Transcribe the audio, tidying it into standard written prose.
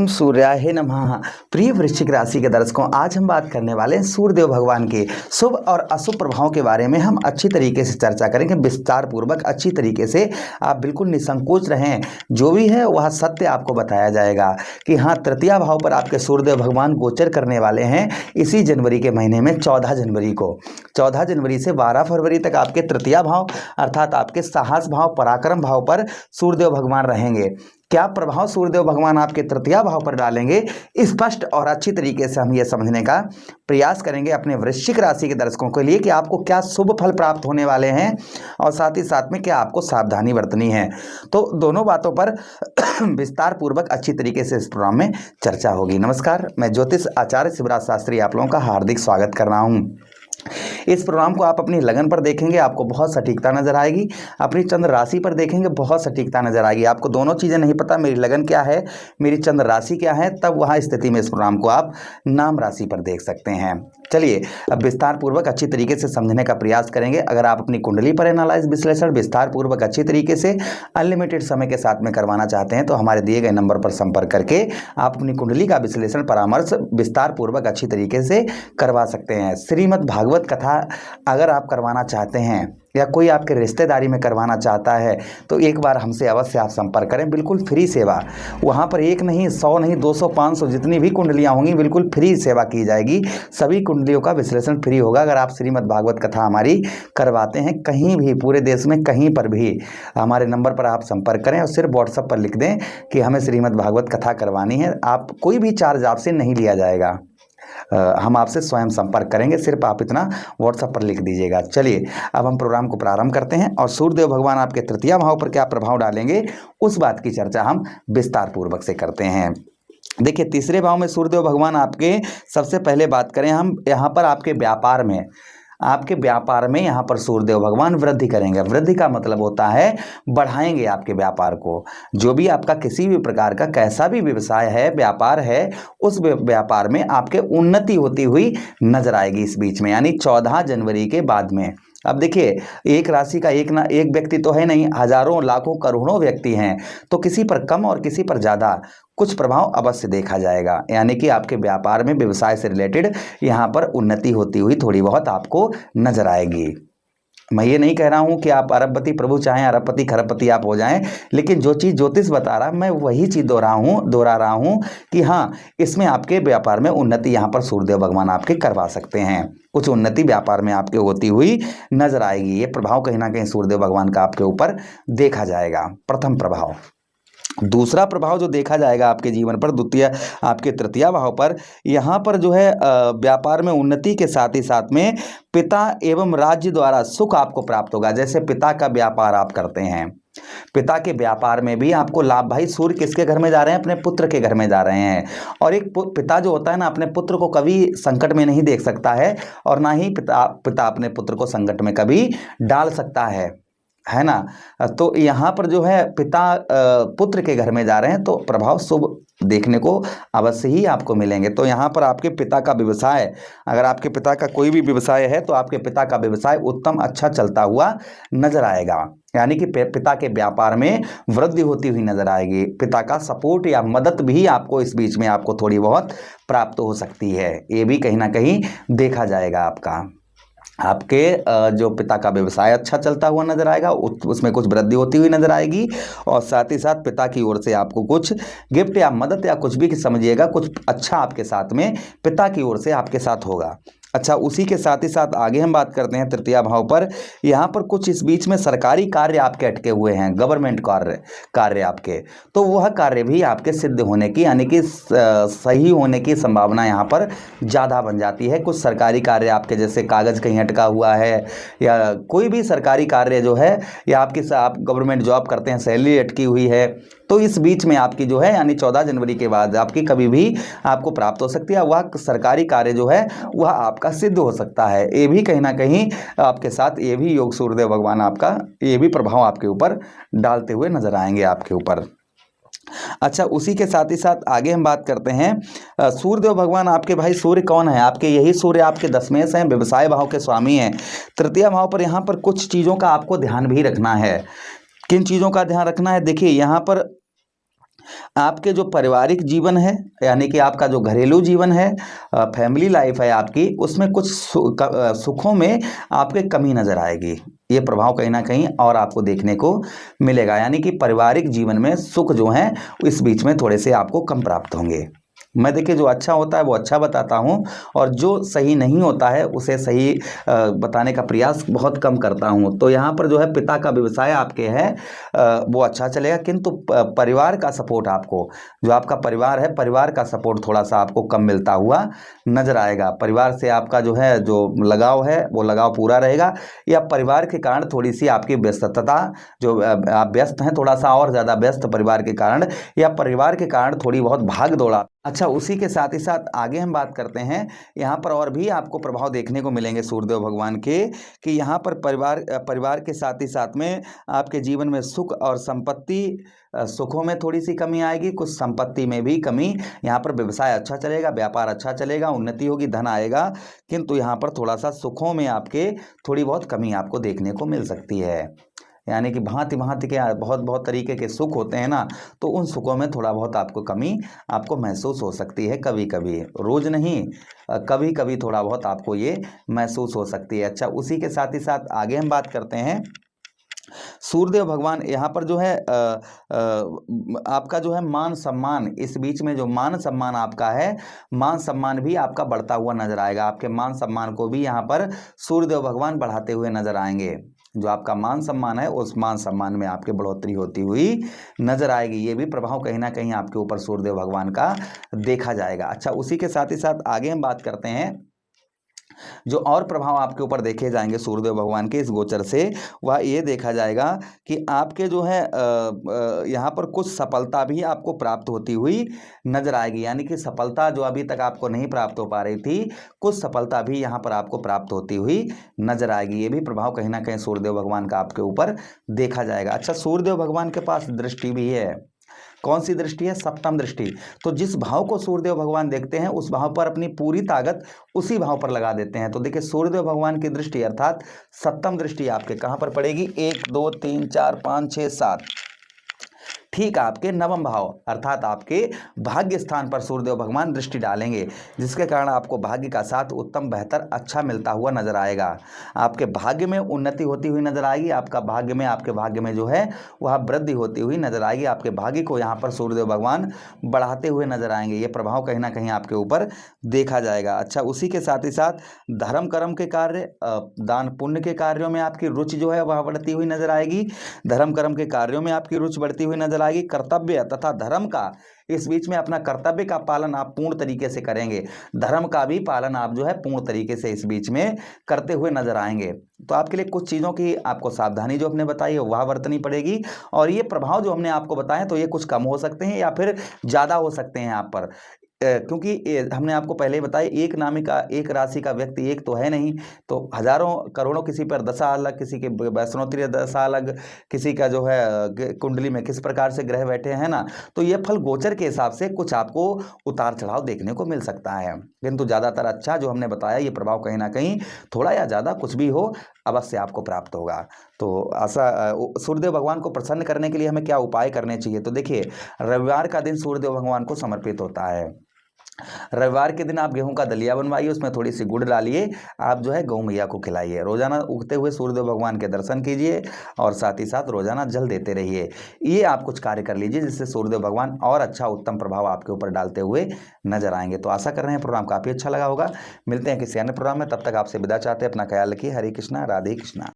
ओम सूर्याय नमः। प्रिय वृश्चिक राशि के दर्शकों, आज हम बात करने वाले हैं सूर्यदेव भगवान के शुभ और अशुभ प्रभावों के बारे में। हम अच्छी तरीके से चर्चा करेंगे, विस्तार पूर्वक अच्छी तरीके से। आप बिल्कुल निसंकोच रहें, जो भी है वह सत्य आपको बताया जाएगा कि हाँ, तृतीया भाव पर आपके सूर्यदेव भगवान गोचर करने वाले हैं इसी जनवरी के महीने में 14 जनवरी को। 14 जनवरी से 12 फरवरी तक आपके तृतीया भाव अर्थात आपके साहस भाव, पराक्रम भाव पर सूर्यदेव भगवान रहेंगे। क्या प्रभाव सूर्यदेव भगवान आपके तृतीया भाव पर डालेंगे, स्पष्ट और अच्छी तरीके से हम ये समझने का प्रयास करेंगे अपने वृश्चिक राशि के दर्शकों के लिए कि आपको क्या शुभ फल प्राप्त होने वाले हैं और साथ ही साथ में क्या आपको सावधानी बरतनी है। तो दोनों बातों पर विस्तार पूर्वक अच्छी तरीके से इस प्रोग्राम में चर्चा होगी। नमस्कार, मैं ज्योतिष आचार्य शिवराज शास्त्री आप लोगों का हार्दिक स्वागत कर रहा हूँ। इस प्रोग्राम को आप अपनी लगन पर देखेंगे, आपको बहुत सटीकता नजर आएगी। अपनी चंद्र राशि पर देखेंगे, बहुत सटीकता नजर आएगी। आपको दोनों चीज़ें नहीं पता, मेरी लगन क्या है, मेरी चंद्र राशि क्या है, तब वहाँ स्थिति में इस प्रोग्राम को आप नाम राशि पर देख सकते हैं। चलिए अब विस्तार पूर्वक अच्छी तरीके से समझने का प्रयास करेंगे। अगर आप अपनी कुंडली पर एनालाइज विश्लेषण विस्तार पूर्वक अच्छी तरीके से अनलिमिटेड समय के साथ में करवाना चाहते हैं तो हमारे दिए गए नंबर पर संपर्क करके आप अपनी कुंडली का विश्लेषण परामर्श विस्तार पूर्वक अच्छी तरीके से करवा सकते हैं। श्रीमद् भागवत कथा अगर आप करवाना चाहते हैं या कोई आपके रिश्तेदारी में करवाना चाहता है तो एक बार हमसे अवश्य आप संपर्क करें। बिल्कुल फ्री सेवा, वहाँ पर एक नहीं, 100 नहीं, 200, 500 जितनी भी कुंडलियाँ होंगी बिल्कुल फ्री सेवा की जाएगी। सभी कुंडलियों का विश्लेषण फ्री होगा। अगर आप श्रीमद् भागवत कथा हमारी करवाते हैं कहीं भी, पूरे देश में कहीं पर भी, हमारे नंबर पर आप संपर्क करें और सिर्फ व्हाट्सएप पर लिख दें कि हमें श्रीमद् भागवत कथा करवानी है। आप कोई भी चार्ज आपसे नहीं लिया जाएगा, हम आपसे स्वयं संपर्क करेंगे। सिर्फ आप इतना व्हाट्सएप पर लिख दीजिएगा। चलिए अब हम प्रोग्राम को प्रारंभ करते हैं और सूर्यदेव भगवान आपके तृतीया भाव पर क्या प्रभाव डालेंगे उस बात की चर्चा हम विस्तार पूर्वक से करते हैं। देखिए, तीसरे भाव में सूर्यदेव भगवान आपके, सबसे पहले बात करें हम यहाँ पर आपके व्यापार में, आपके व्यापार में यहाँ पर सूर्यदेव भगवान वृद्धि करेंगे। वृद्धि का मतलब होता है बढ़ाएंगे आपके व्यापार को। जो भी आपका किसी भी प्रकार का कैसा भी व्यवसाय है, व्यापार है, उस व्यापार में आपके उन्नति होती हुई नजर आएगी इस बीच में, यानी 14 जनवरी के बाद में। अब देखिए, एक राशि का एक व्यक्ति तो है नहीं, हजारों लाखों करोड़ों व्यक्ति हैं, तो किसी पर कम और किसी पर ज़्यादा कुछ प्रभाव अवश्य देखा जाएगा। यानी कि आपके व्यापार में, व्यवसाय से रिलेटेड यहाँ पर उन्नति होती हुई थोड़ी बहुत आपको नजर आएगी। मैं ये नहीं कह रहा हूँ कि आप अरबपति प्रभु चाहें, अरबपति खरबपति आप हो जाएं, लेकिन जो चीज़ ज्योतिष बता रहा मैं वही चीज़ दोहरा रहा हूँ कि हाँ, इसमें आपके व्यापार में उन्नति यहाँ पर सूर्यदेव भगवान आपके करवा सकते हैं। कुछ उन्नति व्यापार में आपके होती हुई नजर आएगी। ये प्रभाव कहीं ना कहीं सूर्यदेव भगवान का आपके ऊपर देखा जाएगा, प्रथम प्रभाव। दूसरा प्रभाव जो देखा जाएगा आपके जीवन पर, द्वितीय आपके तृतीया भाव पर, यहाँ पर जो है व्यापार में उन्नति के साथ ही साथ में पिता एवं राज्य द्वारा सुख आपको प्राप्त होगा। जैसे पिता का व्यापार आप करते हैं, पिता के व्यापार में भी आपको लाभ। भाई, सूर्य किसके घर में जा रहे हैं? अपने पुत्र के घर में जा रहे हैं। और एक पिता जो होता है ना, अपने पुत्र को कभी संकट में नहीं देख सकता है और ना ही पिता अपने पुत्र को संकट में कभी डाल सकता है ना। तो यहाँ पर जो है पिता पुत्र के घर में जा रहे हैं तो प्रभाव शुभ देखने को अवश्य ही आपको मिलेंगे। तो यहाँ पर आपके पिता का व्यवसाय, अगर आपके पिता का कोई भी व्यवसाय है तो आपके पिता का व्यवसाय उत्तम अच्छा चलता हुआ नजर आएगा। यानी कि पिता के व्यापार में वृद्धि होती हुई नजर आएगी। पिता का सपोर्ट या मदद भी आपको इस बीच में आपको थोड़ी बहुत प्राप्त हो सकती है। ये भी कहीं ना कहीं देखा जाएगा। आपके जो पिता का व्यवसाय अच्छा चलता हुआ नजर आएगा, उसमें कुछ वृद्धि होती हुई नजर आएगी और साथ ही साथ पिता की ओर से आपको कुछ गिफ्ट या मदद या कुछ भी समझिएगा, कुछ अच्छा आपके साथ में पिता की ओर से आपके साथ होगा। अच्छा, उसी के साथ ही साथ आगे हम बात करते हैं तृतीया भाव पर। यहाँ पर कुछ इस बीच में सरकारी कार्य आपके अटके हुए हैं, गवर्नमेंट कार्य आपके, तो वह कार्य भी आपके सिद्ध होने की, यानी कि सही होने की संभावना यहाँ पर ज़्यादा बन जाती है। कुछ सरकारी कार्य आपके, जैसे कागज़ कहीं अटका हुआ है या कोई भी सरकारी कार्य जो है, या आप गवर्नमेंट जॉब करते हैं, सैलरी अटकी हुई है, तो इस बीच में आपकी जो है, यानी 14 जनवरी के बाद आपकी कभी भी आपको प्राप्त हो सकती है। वह सरकारी कार्य जो है वह आपका सिद्ध हो सकता है। ये भी कहीं ना कहीं आपके साथ, ये भी योग सूर्यदेव भगवान आपका, ये भी प्रभाव आपके ऊपर डालते हुए नजर आएंगे आपके ऊपर। अच्छा, उसी के साथ ही साथ आगे हम बात करते हैं सूर्यदेव भगवान आपके। भाई, सूर्य कौन है आपके? यही सूर्य आपके दशमेश हैं, व्यवसाय भाव के स्वामी हैं। तृतीय भाव पर यहाँ पर कुछ चीज़ों का आपको ध्यान भी रखना है। किन चीज़ों का ध्यान रखना है? देखिए, यहाँ पर आपके जो पारिवारिक जीवन है, यानी कि आपका जो घरेलू जीवन है, फैमिली लाइफ है आपकी, उसमें कुछ सुखों में आपके कमी नज़र आएगी। ये प्रभाव कहीं ना कहीं और आपको देखने को मिलेगा, यानी कि पारिवारिक जीवन में सुख जो हैं इस बीच में थोड़े से आपको कम प्राप्त होंगे। मैं देखिए जो अच्छा होता है वो अच्छा बताता हूँ, और जो सही नहीं होता है उसे सही बताने का प्रयास बहुत कम करता हूँ। तो यहाँ पर जो है पिता का व्यवसाय आपके है वो अच्छा चलेगा, किंतु परिवार का सपोर्ट आपको, जो आपका परिवार है, परिवार का सपोर्ट थोड़ा सा आपको कम मिलता हुआ नजर आएगा। परिवार से आपका जो है जो लगाव है वो लगाव पूरा रहेगा, या परिवार के कारण थोड़ी सी आपकी व्यस्तता, जो आप व्यस्त हैं थोड़ा सा और ज़्यादा व्यस्त परिवार के कारण, या परिवार के कारण थोड़ी बहुत भाग दौड़ा। अच्छा, उसी के साथ ही साथ आगे हम बात करते हैं, यहाँ पर और भी आपको प्रभाव देखने को मिलेंगे सूर्यदेव भगवान के, कि यहाँ पर परिवार के साथ ही साथ में आपके जीवन में सुख और संपत्ति, सुखों में थोड़ी सी कमी आएगी, कुछ संपत्ति में भी कमी। यहाँ पर व्यवसाय अच्छा चलेगा, व्यापार अच्छा चलेगा, उन्नति होगी, धन आएगा, किंतु यहाँ पर थोड़ा सा सुखों में आपके थोड़ी बहुत कमी आपको देखने को मिल सकती है। यानी कि भांति भांति के बहुत बहुत तरीके के सुख होते हैं ना, तो उन सुखों में थोड़ा बहुत आपको कमी आपको महसूस हो सकती है, कभी कभी, रोज नहीं, कभी कभी थोड़ा बहुत आपको ये महसूस हो सकती है। अच्छा, उसी के साथ ही साथ आगे हम बात करते हैं, सूर्यदेव भगवान यहाँ पर जो है आपका जो है मान सम्मान, इस बीच में जो मान सम्मान आपका है, मान सम्मान भी आपका बढ़ता हुआ नजर आएगा। आपके मान सम्मान को भी यहाँ पर सूर्यदेव भगवान बढ़ाते हुए नजर आएंगे। जो आपका मान सम्मान है उस मान सम्मान में आपकी बढ़ोतरी होती हुई नजर आएगी। ये भी प्रभाव कहीं ना कहीं आपके ऊपर सूर्यदेव भगवान का देखा जाएगा। अच्छा, उसी के साथ ही साथ आगे हम बात करते हैं, जो और प्रभाव आपके ऊपर देखे जाएंगे सूर्यदेव भगवान के इस गोचर से, वह ये देखा जाएगा कि आपके जो है यहाँ पर कुछ सफलता भी आपको प्राप्त होती हुई नजर आएगी। यानी कि सफलता जो अभी तक आपको नहीं प्राप्त हो पा रही थी, कुछ सफलता भी यहाँ पर आपको प्राप्त होती हुई नजर आएगी। ये भी प्रभाव कहीं ना कहीं सूर्यदेव भगवान का आपके ऊपर देखा जाएगा। अच्छा, सूर्यदेव भगवान के पास दृष्टि भी है। कौन सी दृष्टि है? सप्तम दृष्टि। तो जिस भाव को सूर्यदेव भगवान देखते हैं उस भाव पर अपनी पूरी ताकत उसी भाव पर लगा देते हैं। तो देखिए, सूर्यदेव भगवान की दृष्टि अर्थात सप्तम दृष्टि आपके कहां पर पड़ेगी? 1 2 3 4 5 6 7, ठीक आपके नवम भाव अर्थात आपके भाग्य स्थान पर सूर्यदेव भगवान दृष्टि डालेंगे, जिसके कारण आपको भाग्य का साथ उत्तम, बेहतर, अच्छा मिलता हुआ नजर आएगा। आपके भाग्य में उन्नति होती हुई नजर आएगी। आपके भाग्य में जो है वह वृद्धि होती हुई नजर आएगी। आपके भाग्य को यहाँ पर सूर्यदेव भगवान बढ़ाते हुए नजर आएंगे। ये प्रभाव कहीं ना कहीं आपके ऊपर देखा जाएगा। अच्छा, उसी के साथ ही साथ धर्म कर्म के कार्य, दान पुण्य के कार्यों में आपकी रुचि जो है वह बढ़ती हुई नजर आएगी। धर्म कर्म के कार्यों में आपकी रुचि बढ़ती हुई नजर आएगी। कर्तव्य तथा धर्म का, इस बीच में अपना कर्तव्य का पालन आप पूर्ण तरीके से करेंगे, धर्म का भी पालन आप जो है पूर्ण तरीके से इस बीच में करते हुए नजर आएंगे। तो आपके लिए कुछ चीज़ों की आपको सावधानी जो हमने बताई है वह बरतनी पड़ेगी, और ये प्रभाव जो हमने आपको बताए तो ये कुछ कम हो सकते हैं या फिर ज़्यादा हो सकते हैं आप पर, क्योंकि हमने आपको पहले ही बताया, एक नामी का, एक राशि का व्यक्ति एक तो है नहीं, तो हजारों करोड़ों किसी पर दशा अलग, किसी के वैष्णोत्तरीय दशा अलग, किसी का जो है कुंडली में किस प्रकार से ग्रह बैठे हैं ना, तो ये फल गोचर के हिसाब से कुछ आपको उतार चढ़ाव देखने को मिल सकता है, किंतु ज़्यादातर अच्छा जो हमने बताया ये प्रभाव कहीं ना कहीं थोड़ा या ज़्यादा कुछ भी हो अवश्य आपको प्राप्त होगा। तो ऐसा सूर्यदेव भगवान को प्रसन्न करने के लिए हमें क्या उपाय करने चाहिए? तो देखिए, रविवार का दिन सूर्यदेव भगवान को समर्पित होता है। रविवार के दिन आप गेहूं का दलिया बनवाइए, उसमें थोड़ी सी गुड़ डालिए, आप जो है गौ मैया को खिलाइए। रोजाना उगते हुए सूर्यदेव भगवान के दर्शन कीजिए, और साथ ही साथ रोजाना जल देते रहिए। ये आप कुछ कार्य कर लीजिए जिससे सूर्यदेव भगवान और अच्छा उत्तम प्रभाव आपके ऊपर डालते हुए नजर आएंगे। तो आशा कर रहे हैं प्रोग्राम काफी अच्छा लगा होगा। मिलते हैं किसी अन्य प्रोग्राम में, तब तक आपसे विदा चाहते हैं। अपना ख्याल रखिए। हरे कृष्णा, राधे कृष्णा।